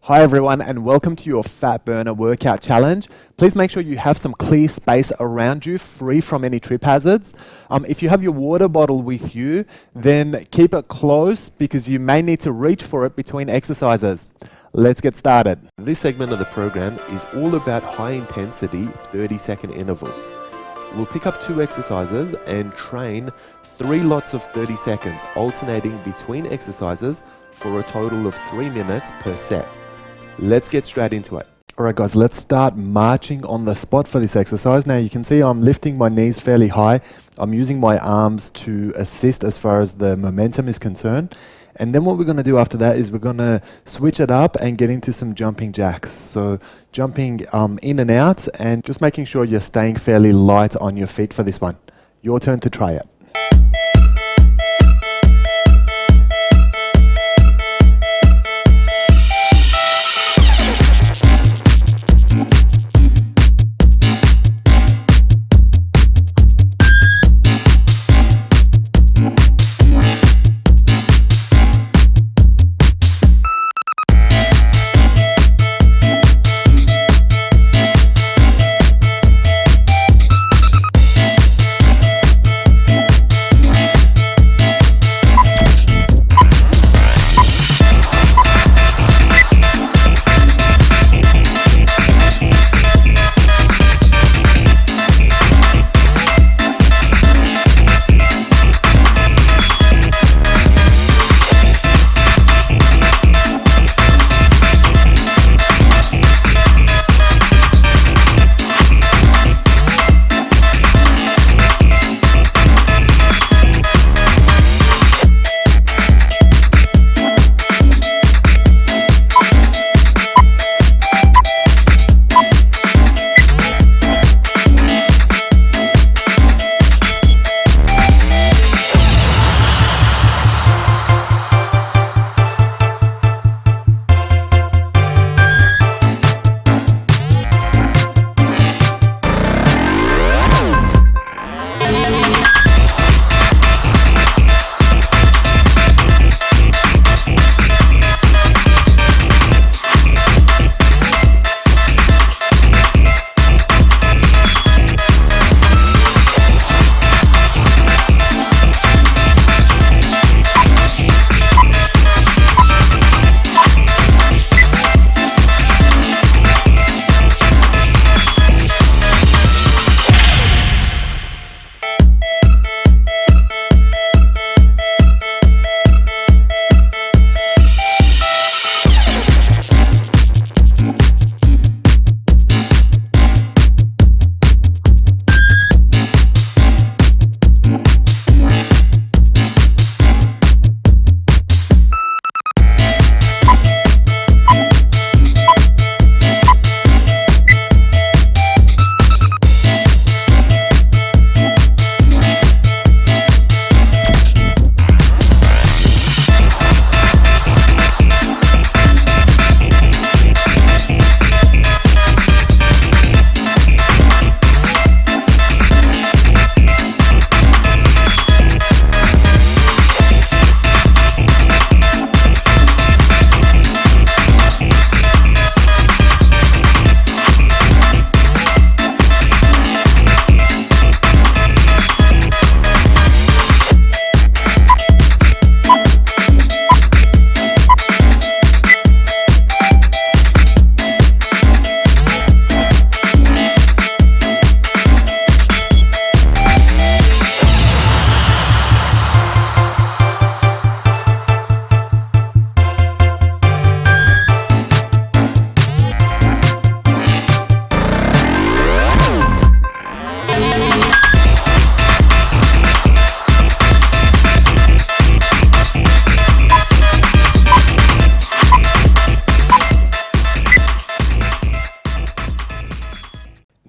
Hi everyone, and welcome to your Fat Burner Workout Challenge. Please make sure you have some clear space around you, free from any trip hazards. If you have your water bottle with you, then keep it close because you may need to reach for it between exercises. Let's get started. This segment of the program is all about high intensity 30-second intervals. We'll pick up 2 exercises and train 3 lots of 30 seconds, alternating between exercises for a total of 3 minutes per set. Let's get straight into it. Alright guys, let's start marching on the spot for this exercise. Now you can see I'm lifting my knees fairly high. I'm using my arms to assist as far as the momentum is concerned. And then what we're going to do after that is we're going to switch it up and get into some jumping jacks. So jumping in and out and just making sure you're staying fairly light on your feet for this one. Your turn to try it.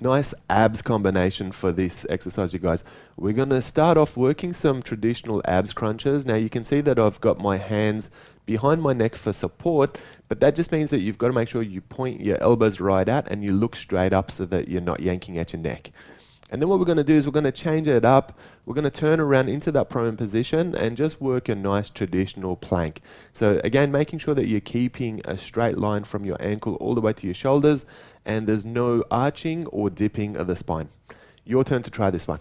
Nice abs combination for this exercise, you guys. We're going to start off working some traditional abs crunches. Now you can see that I've got my hands behind my neck for support, but that just means that you've got to make sure you point your elbows right out and you look straight up so that you're not yanking at your neck. And then what we're going to do is we're going to change it up. We're going to turn around into that prone position and just work a nice traditional plank. So again, making sure that you're keeping a straight line from your ankle all the way to your shoulders, and there's no arching or dipping of the spine. Your turn to try this one.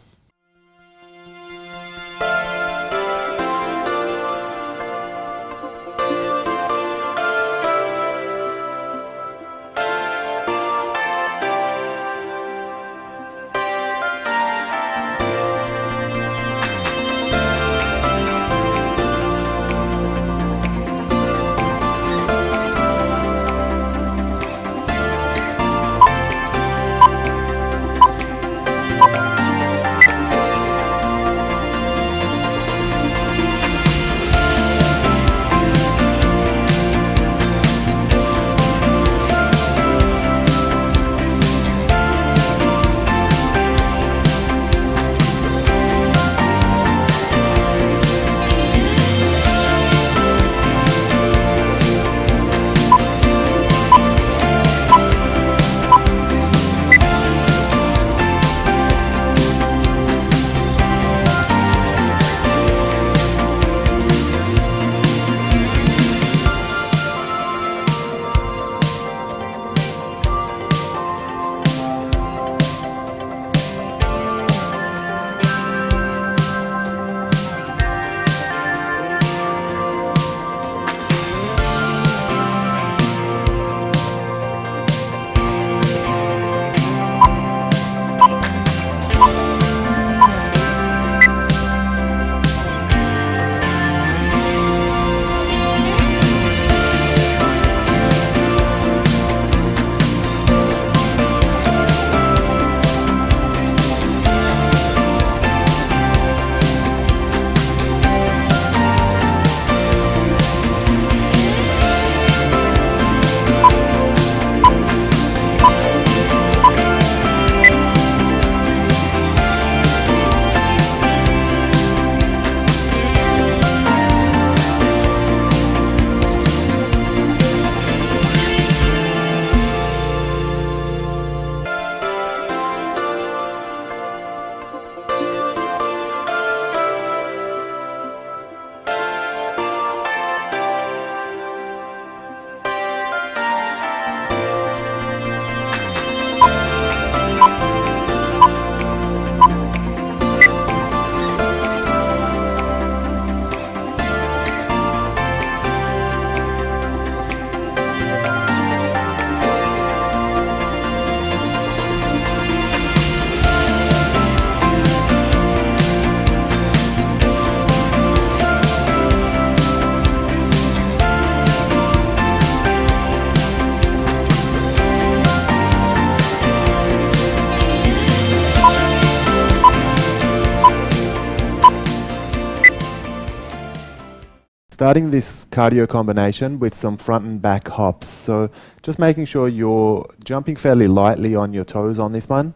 Starting this cardio combination with some front and back hops. So just making sure you're jumping fairly lightly on your toes on this one.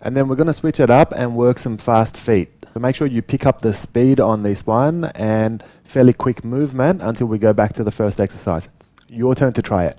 And then we're going to switch it up and work some fast feet. So make sure you pick up the speed on this one and fairly quick movement until we go back to the first exercise. Your turn to try it.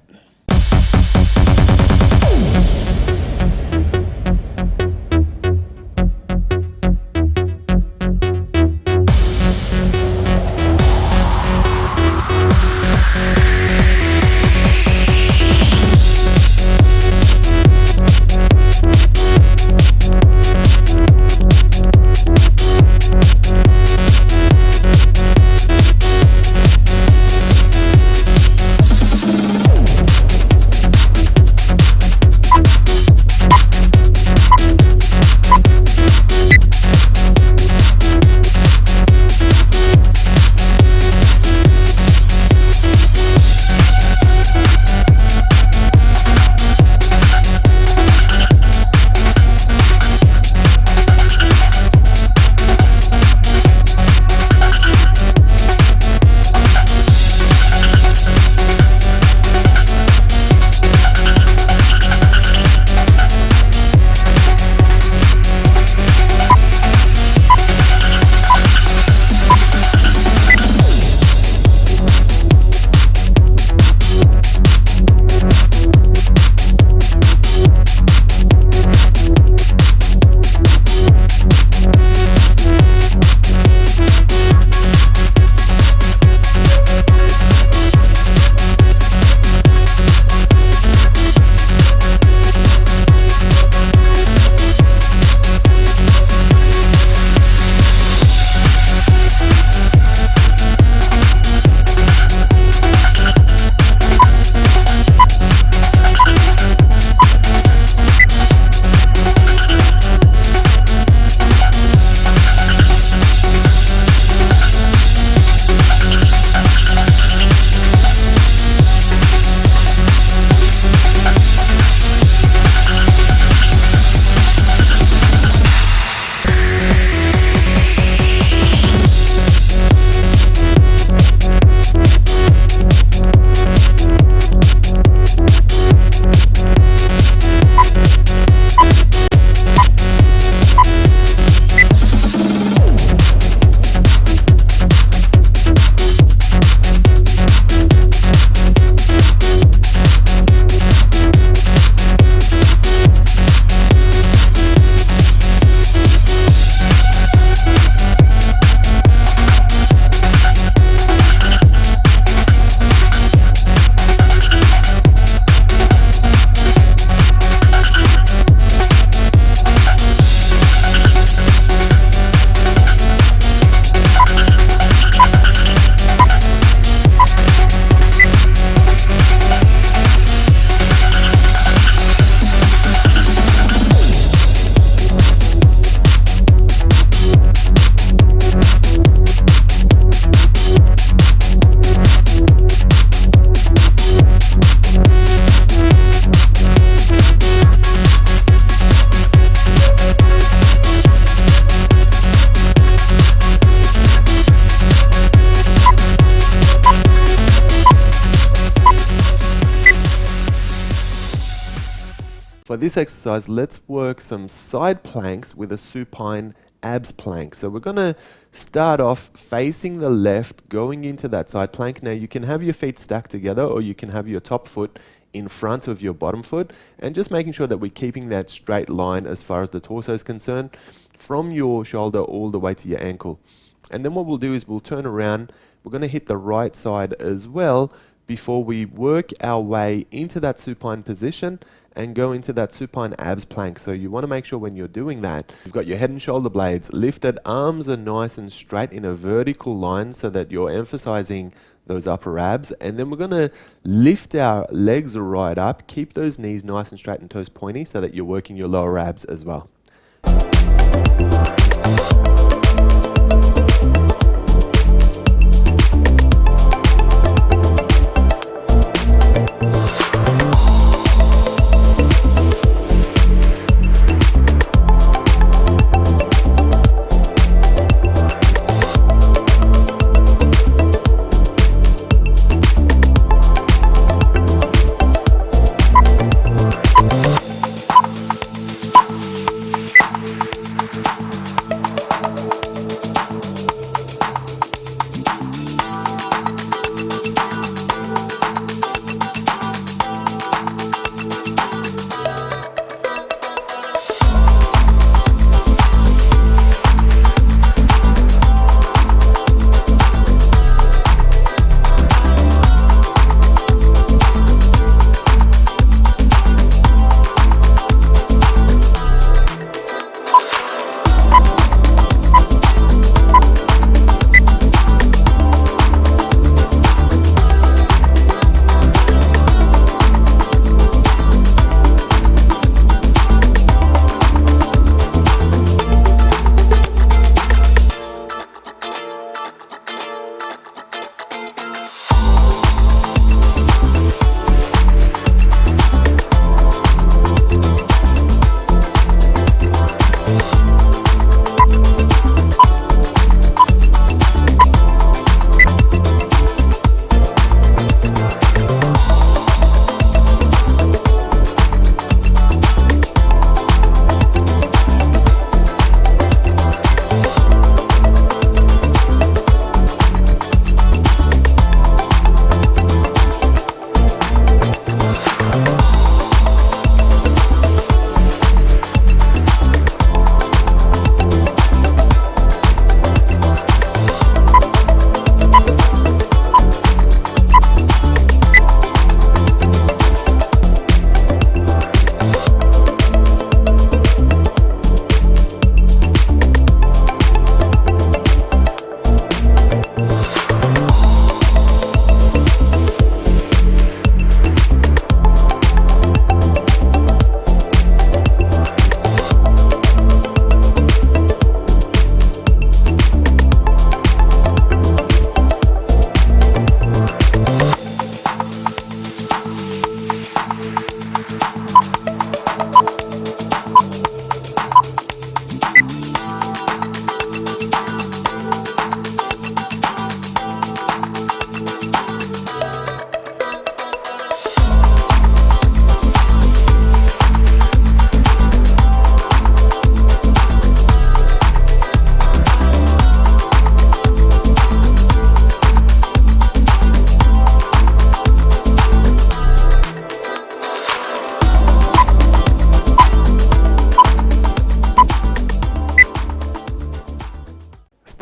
For this exercise, let's work some side planks with a supine abs plank. So we're going to start off facing the left, going into that side plank. Now you can have your feet stacked together, or you can have your top foot in front of your bottom foot, and just making sure that we're keeping that straight line as far as the torso is concerned, from your shoulder all the way to your ankle. And then what we'll do is we'll turn around. We're going to hit the right side as well before we work our way into that supine position and go into that supine abs plank. So you want to make sure when you're doing that, you've got your head and shoulder blades lifted, arms are nice and straight in a vertical line so that you're emphasizing those upper abs. And then we're going to lift our legs right up, keep those knees nice and straight and toes pointy so that you're working your lower abs as well.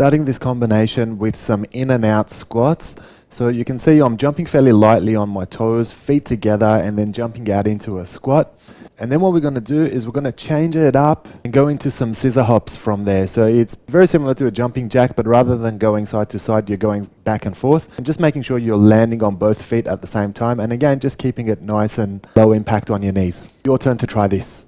Starting this combination with some in and out squats. So you can see I'm jumping fairly lightly on my toes, feet together, and then jumping out into a squat. And then what we're going to do is we're going to change it up and go into some scissor hops from there. So it's very similar to a jumping jack, but rather than going side to side, you're going back and forth. And just making sure you're landing on both feet at the same time. And again, just keeping it nice and low impact on your knees. Your turn to try this.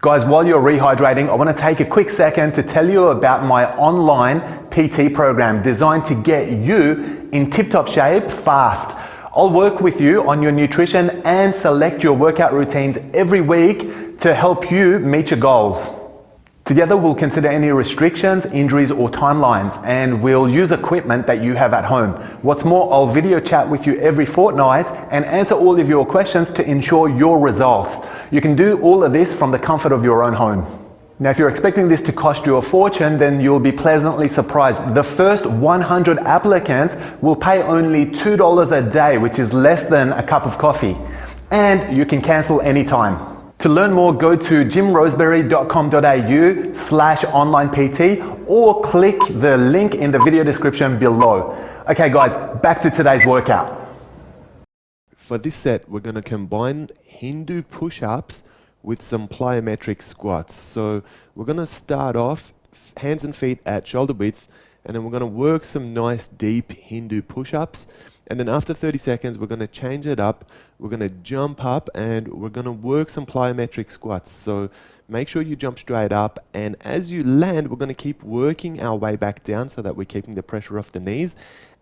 Guys, while you're rehydrating, I want to take a quick second to tell you about my online PT program designed to get you in tip-top shape fast. I'll work with you on your nutrition and select your workout routines every week to help you meet your goals. Together, we'll consider any restrictions, injuries, or timelines, and we'll use equipment that you have at home. What's more, I'll video chat with you every fortnight and answer all of your questions to ensure your results. You can do all of this from the comfort of your own home. Now, if you're expecting this to cost you a fortune, then you'll be pleasantly surprised. The first 100 applicants will pay only $2 a day, which is less than a cup of coffee. And you can cancel anytime. To learn more, go to jimroseberry.com.au/onlinept or click the link in the video description below. Okay guys, back to today's workout. For this set, we're going to combine Hindu push-ups with some plyometric squats. So we're going to start off hands and feet at shoulder width, and then we're going to work some nice deep Hindu push-ups. And then after 30 seconds, we're going to change it up. We're going to jump up and we're going to work some plyometric squats. So make sure you jump straight up. And as you land, we're going to keep working our way back down so that we're keeping the pressure off the knees.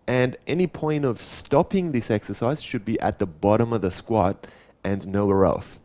And any point of stopping this exercise should be at the bottom of the squat and nowhere else.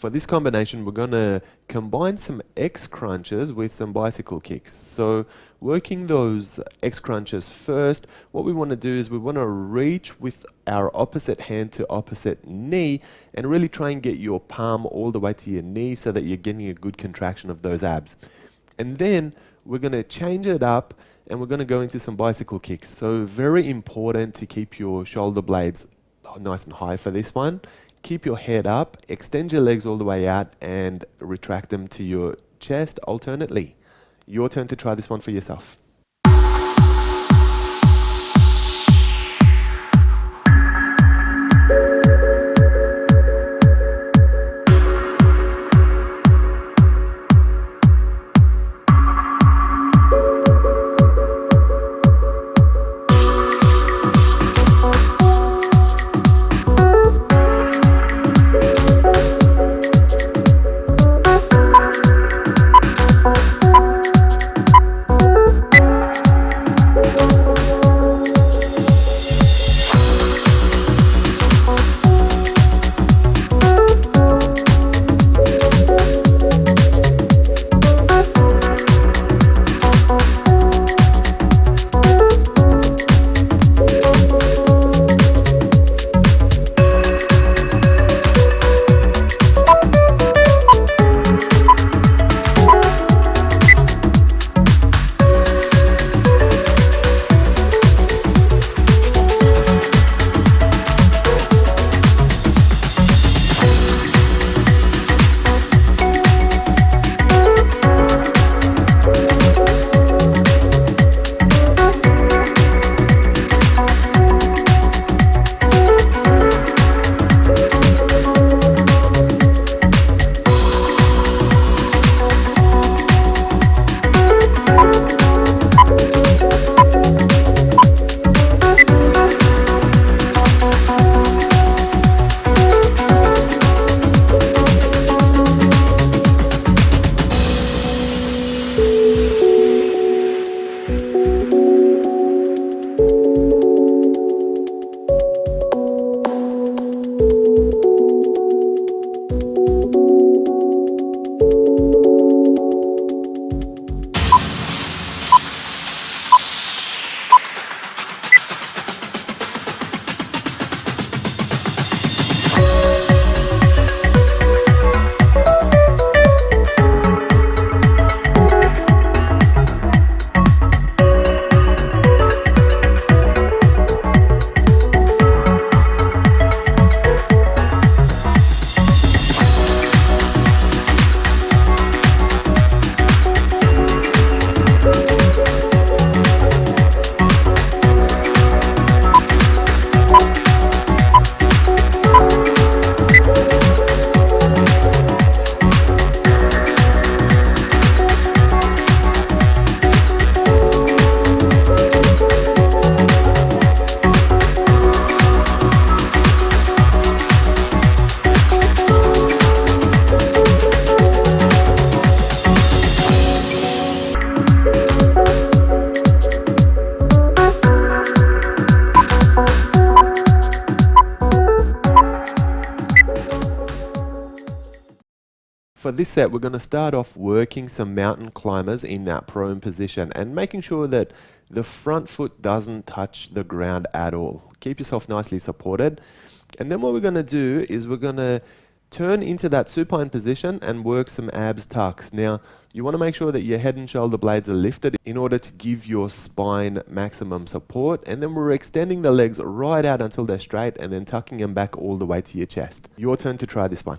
For this combination, we're going to combine some X crunches with some bicycle kicks. So working those X crunches first, what we want to do is we want to reach with our opposite hand to opposite knee and really try and get your palm all the way to your knee so that you're getting a good contraction of those abs. And then we're going to change it up and we're going to go into some bicycle kicks. So very important to keep your shoulder blades nice and high for this one. Keep your head up, extend your legs all the way out and retract them to your chest alternately. Your turn to try this one for yourself. For this set, we're going to start off working some mountain climbers in that prone position and making sure that the front foot doesn't touch the ground at all. Keep yourself nicely supported. And then what we're going to do is we're going to turn into that supine position and work some abs tucks. Now, you want to make sure that your head and shoulder blades are lifted in order to give your spine maximum support. And then we're extending the legs right out until they're straight and then tucking them back all the way to your chest. Your turn to try this one.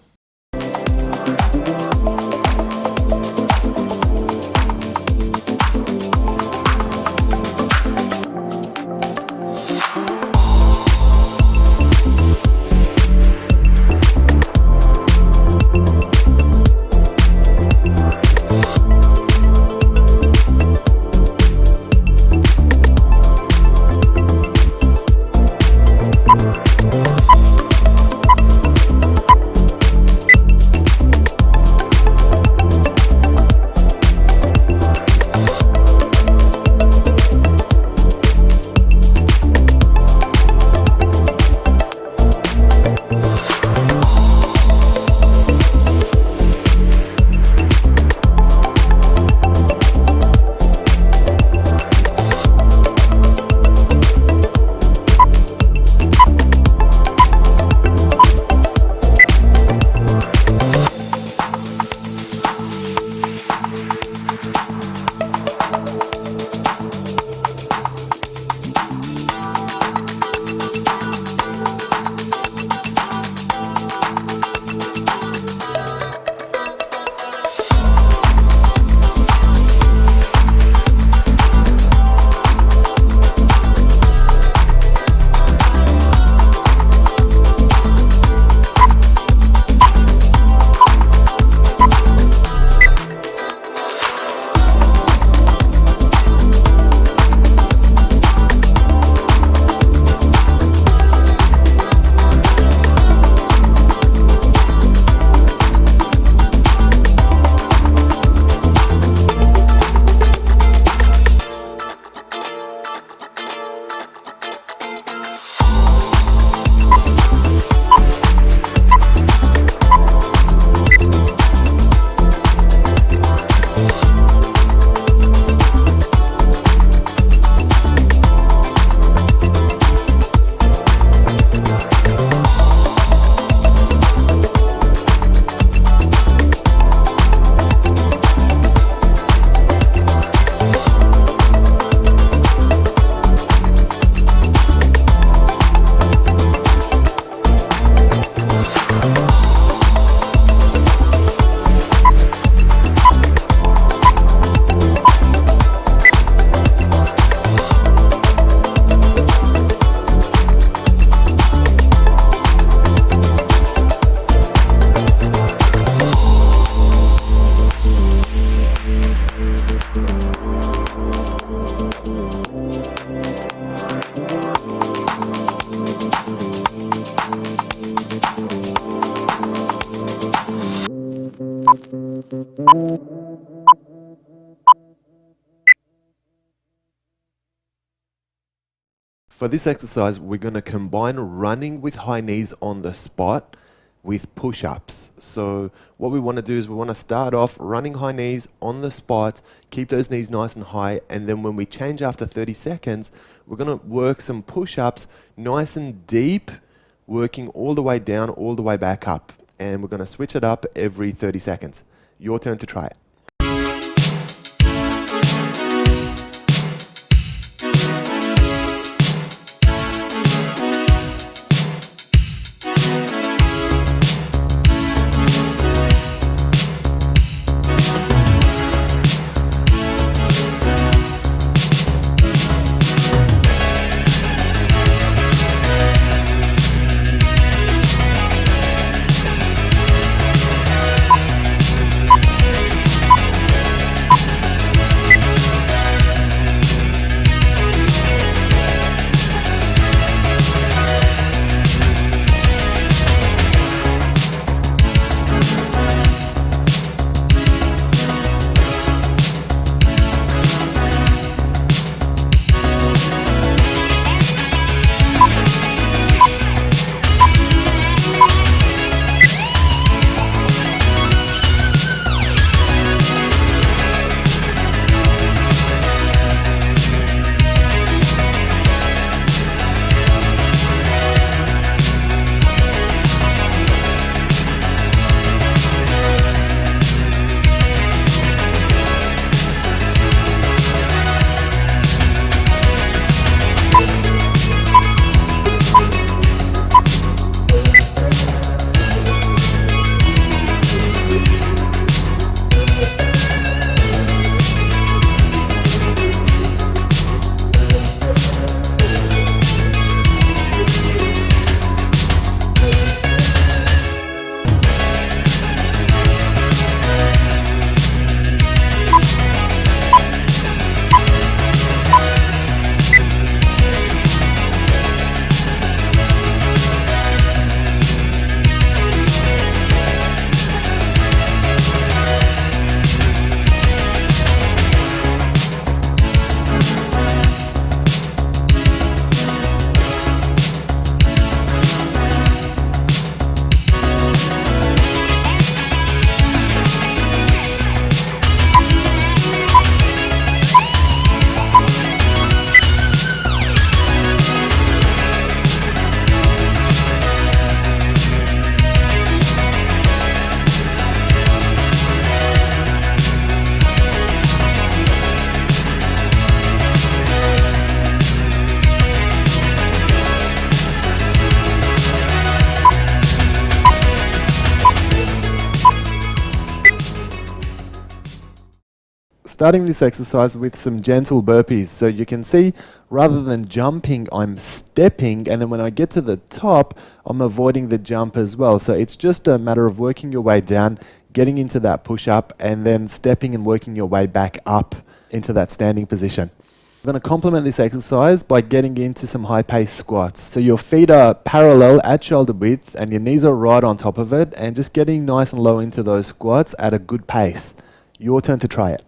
For this exercise, we're going to combine running with high knees on the spot with push-ups. So what we want to do is we want to start off running high knees on the spot, keep those knees nice and high, and then when we change after 30 seconds, we're going to work some push-ups nice and deep, working all the way down, all the way back up. And we're going to switch it up every 30 seconds. Your turn to try it. starting this exercise with some gentle burpees. So you can see, rather than jumping, I'm stepping, and then when I get to the top, I'm avoiding the jump as well. So it's just a matter of working your way down, getting into that push-up, and then stepping and working your way back up into that standing position. I'm going to complement this exercise by getting into some high-paced squats. So your feet are parallel at shoulder width and your knees are right on top of it, and just getting nice and low into those squats at a good pace. Your turn to try it.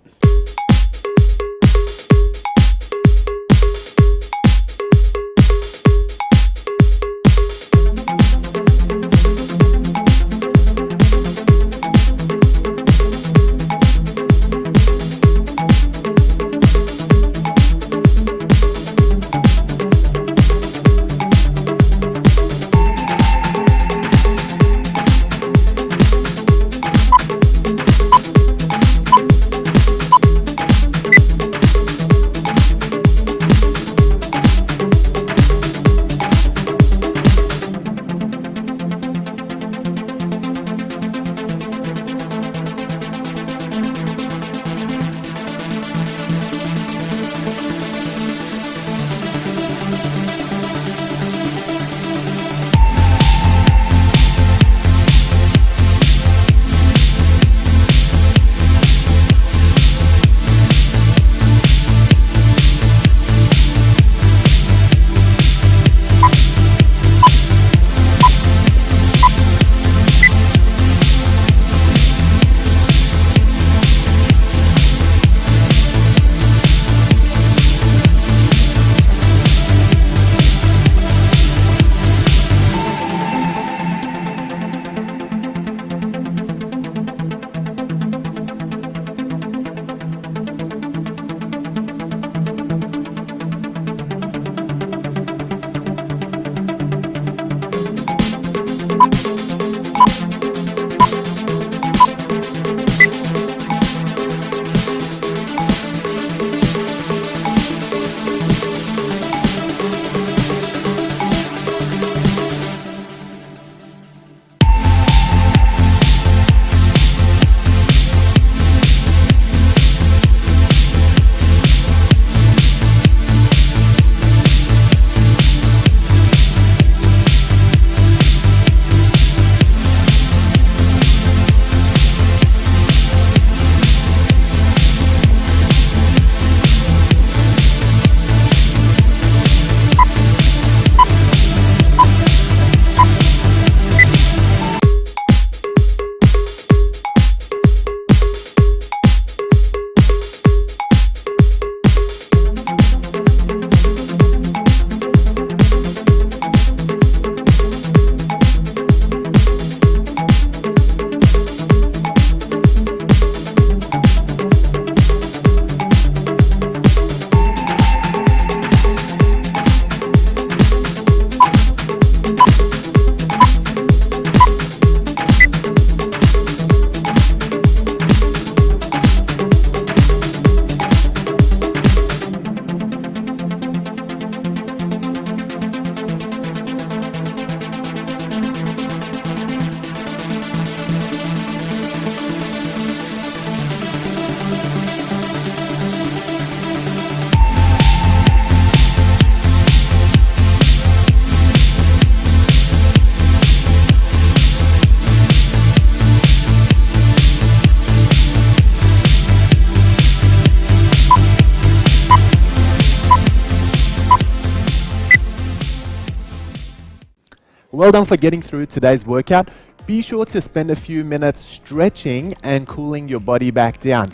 Well done for getting through today's workout. Be sure to spend a few minutes stretching and cooling your body back down.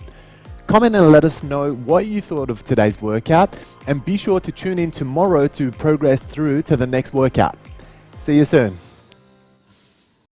Comment and let us know what you thought of today's workout, and be sure to tune in tomorrow to progress through to the next workout. See you soon.